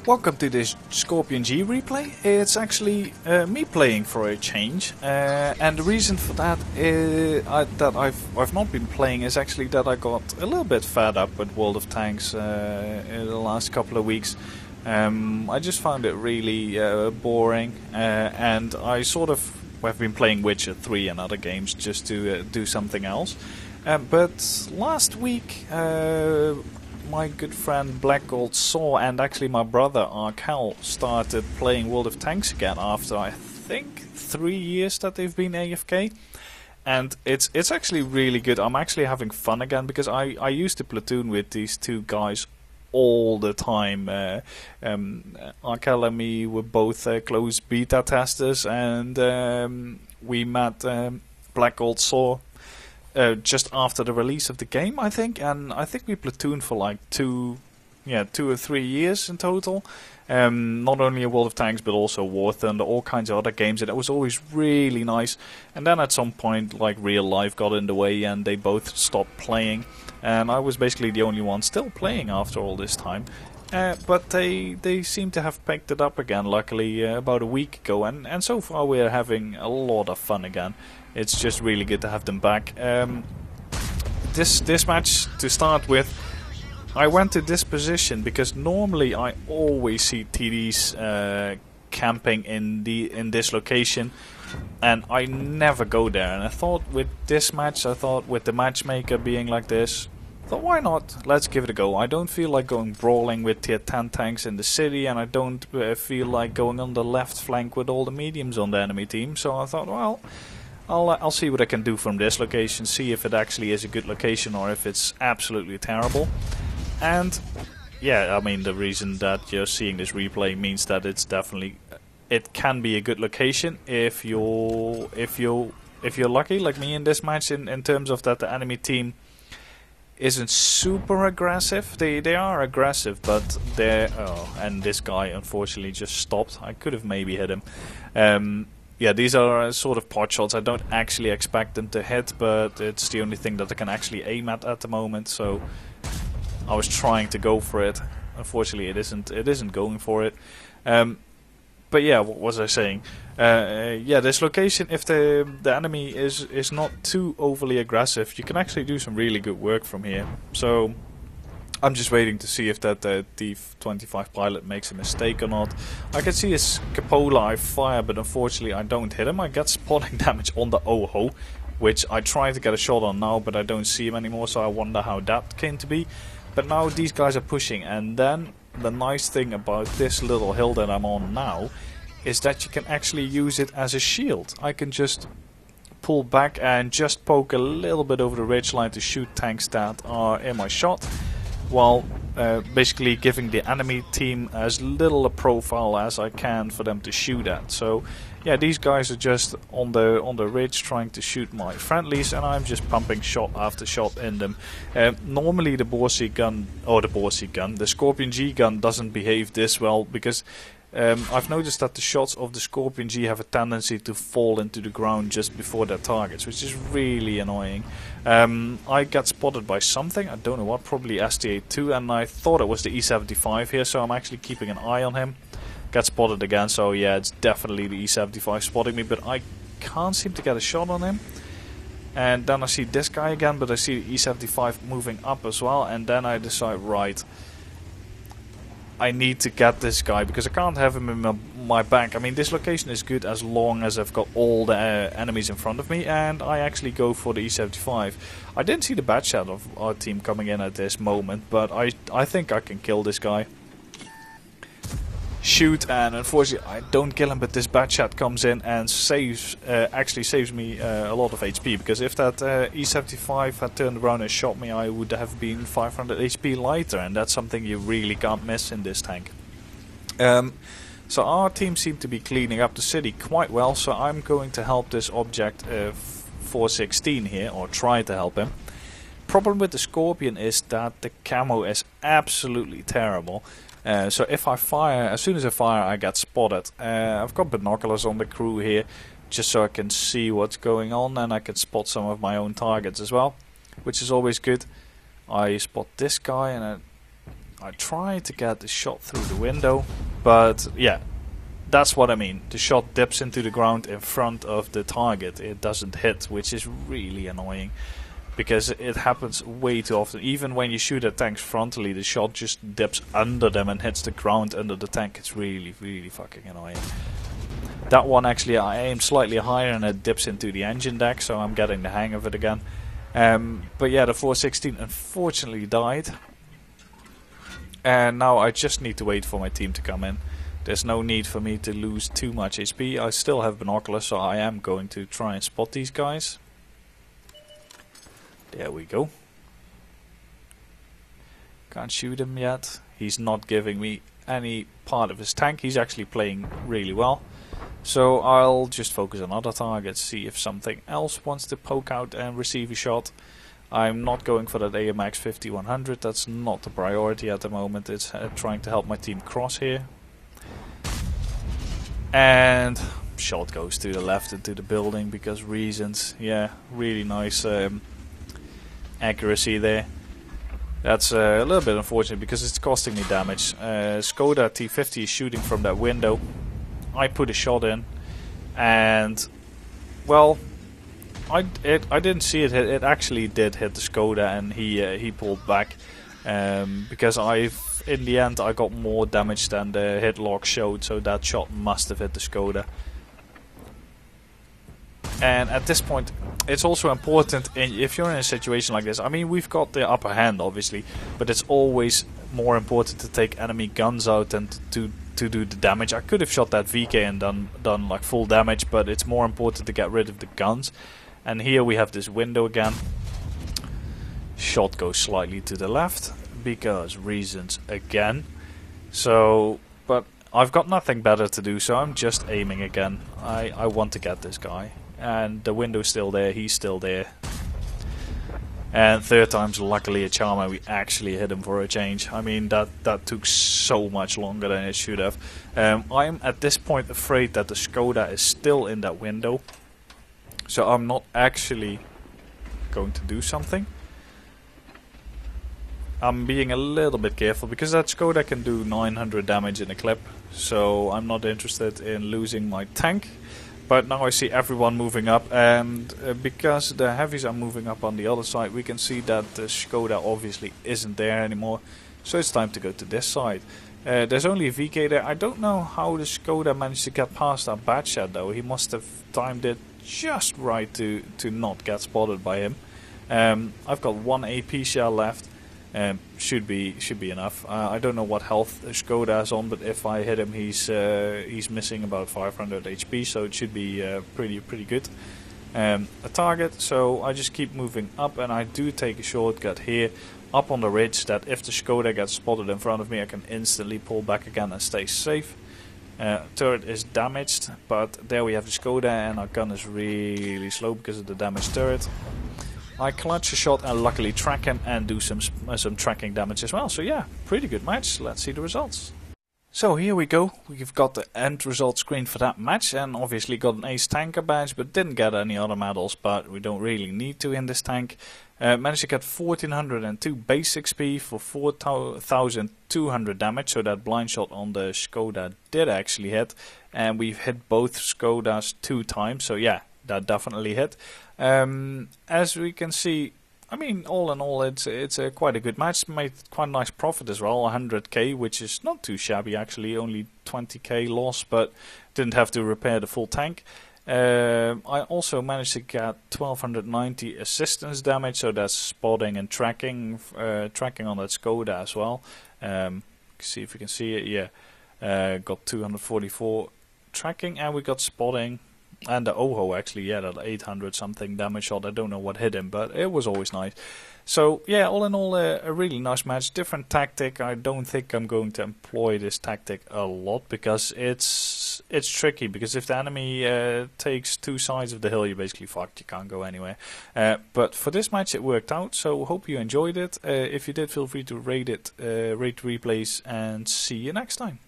Welcome to this Skorpion G replay. It's actually me playing for a change, and the reason for that is that I've not been playing is actually that I got a little bit fed up with World of Tanks in the last couple of weeks. I just found it really boring, and I sort of have been playing Witcher 3 and other games just to do something else. But last week, my good friend Black Gold Saw and actually my brother Arkel started playing World of Tanks again after I think 3 years that they've been AFK, and it's actually really good. I'm actually having fun again because I used to platoon with these two guys all the time. Arkel and me were both close beta testers, and we met Black Gold Saw just after the release of the game, I think, and I think we platooned for like 2 or 3 years in total. Not only in World of Tanks, but also War Thunder, all kinds of other games, and it was always really nice. And then at some point, like, real life got in the way, and they both stopped playing, and I was basically the only one still playing after all this time. But they seem to have picked it up again, luckily, about a week ago, and so far we're having a lot of fun again. It's just really good to have them back. This match, to start with, I went to this position because normally I always see TDs camping in this location, and I never go there. And I thought with this match, with the matchmaker being like this, I thought, why not? Let's give it a go. I don't feel like going brawling with tier 10 tanks in the city, and I don't feel like going on the left flank with all the mediums on the enemy team. So I thought, well, I'll see what I can do from this location, see if it actually is a good location or if it's absolutely terrible. And yeah, I mean, the reason that you're seeing this replay means that it's definitely, it can be a good location if you're lucky, like me in this match, in terms of that the enemy team isn't super aggressive. They are aggressive, but they're and this guy unfortunately just stopped. I could have maybe hit him. Yeah, these are sort of pot shots. I don't actually expect them to hit, but it's the only thing that I can actually aim at the moment. So I was trying to go for it. Unfortunately, it isn't going for it. But yeah, what was I saying? Yeah, this location, if the enemy is not too overly aggressive, you can actually do some really good work from here. So I'm just waiting to see if that T-25 pilot makes a mistake or not. I can see his cupola I fire, but unfortunately I don't hit him. I get spotting damage on the Oho, which I try to get a shot on now, but I don't see him anymore, so I wonder how that came to be. But now these guys are pushing, and then the nice thing about this little hill that I'm on now is that you can actually use it as a shield. I can just pull back and just poke a little bit over the ridgeline to shoot tanks that are in my shot, while basically giving the enemy team as little a profile as I can for them to shoot at. So yeah, these guys are just on the ridge trying to shoot my friendlies, and I'm just pumping shot after shot in them. Normally the the Skorpion G gun doesn't behave this well, because I've noticed that the shots of the Skorpion G have a tendency to fall into the ground just before their targets, which is really annoying. I got spotted by something, I don't know what, probably STA2, and I thought it was the E75 here, so I'm actually keeping an eye on him. Got spotted again, so yeah, it's definitely the E75 spotting me, but I can't seem to get a shot on him. And then I see this guy again, but I see the E75 moving up as well, and then I decide, right, I need to get this guy because I can't have him in my back. I mean, this location is good as long as I've got all the enemies in front of me, and I actually go for the E75. I didn't see the bad shot of our team coming in at this moment, but I think I can kill this guy. Shoot, and unfortunately I don't kill him, but this bad shot comes in and actually saves me a lot of HP, because if that E75 had turned around and shot me, I would have been 500 HP lighter, and that's something you really can't miss in this tank. So our team seemed to be cleaning up the city quite well, so I'm going to help this object 416 here, or try to help him. Problem with the Skorpion is that the camo is absolutely terrible. So if I fire, as soon as I fire, I get spotted. I've got binoculars on the crew here, just so I can see what's going on, and I can spot some of my own targets as well, which is always good. I spot this guy, and I tried to get the shot through the window, but yeah, that's what I mean. The shot dips into the ground in front of the target. It doesn't hit, which is really annoying, because it happens way too often. Even when you shoot at tanks frontally, the shot just dips under them and hits the ground under the tank. It's really, really fucking annoying. That one actually I aim slightly higher and it dips into the engine deck, so I'm getting the hang of it again. But yeah, the 416 unfortunately died. And now I just need to wait for my team to come in. There's no need for me to lose too much HP. I still have binoculars, so I am going to try and spot these guys. There we go. Can't shoot him yet. He's not giving me any part of his tank. He's actually playing really well. So I'll just focus on other targets, see if something else wants to poke out and receive a shot. I'm not going for that AMX 5100. That's not the priority at the moment. It's trying to help my team cross here. And shot goes to the left into the building because reasons. Yeah, really nice accuracy there. That's a little bit unfortunate because it's costing me damage. Skoda T50 is shooting from that window. I put a shot in, and well, I didn't see it hit. It actually did hit the Skoda, and he pulled back because in the end I got more damage than the hit log showed, so that shot must have hit the Skoda. And at this point, it's also important if you're in a situation like this. I mean, we've got the upper hand, obviously, but it's always more important to take enemy guns out than to do the damage. I could have shot that VK and done like full damage, but it's more important to get rid of the guns. And here we have this window again. Shot goes slightly to the left because reasons again. So, but I've got nothing better to do, so I'm just aiming again. I want to get this guy. And the window's still there, he's still there. And third time's luckily a charm, and we actually hit him for a change. I mean, that took so much longer than it should have. I'm at this point afraid that the Skoda is still in that window. So I'm not actually going to do something. I'm being a little bit careful because that Skoda can do 900 damage in a clip. So I'm not interested in losing my tank. But now I see everyone moving up, and because the heavies are moving up on the other side, we can see that the Skoda obviously isn't there anymore. So it's time to go to this side. There's only a VK there. I don't know how the Skoda managed to get past that bat shed though. He must have timed it just right to not get spotted by him. I've got one AP shell left. Should be enough. I don't know what health Skoda is on, but if I hit him, he's missing about 500 HP, so it should be pretty good. A target, so I just keep moving up, and I do take a shortcut here up on the ridge. That if the Skoda gets spotted in front of me, I can instantly pull back again and stay safe. Turret is damaged, but there we have the Skoda, and our gun is really slow because of the damaged turret. I clutch a shot and luckily track him and do some tracking damage as well. So yeah, pretty good match. Let's see the results. So here we go. We've got the end result screen for that match, and obviously got an ace tanker badge, but didn't get any other medals, but we don't really need to in this tank. Managed to get 1402 base XP for 4200 damage, so that blind shot on the Skoda did actually hit, and we've hit both Skodas 2 times, so yeah, that definitely hit. As we can see, I mean, all in all, it's quite a good match. Made quite a nice profit as well, 100k, which is not too shabby actually. Only 20k loss, but didn't have to repair the full tank. I also managed to get 1290 assistance damage, so that's spotting and tracking on that Skoda as well. See if we can see it. Yeah, got 244 tracking, and we got spotting. And the Oho actually, yeah, that 800 something damage shot. I don't know what hit him, but it was always nice. So yeah, all in all, a really nice match. Different tactic. I don't think I'm going to employ this tactic a lot because it's tricky. Because if the enemy takes 2 sides of the hill, you're basically fucked. You can't go anywhere. But for this match, it worked out. So hope you enjoyed it. If you did, feel free to rate it, rate replays, and see you next time.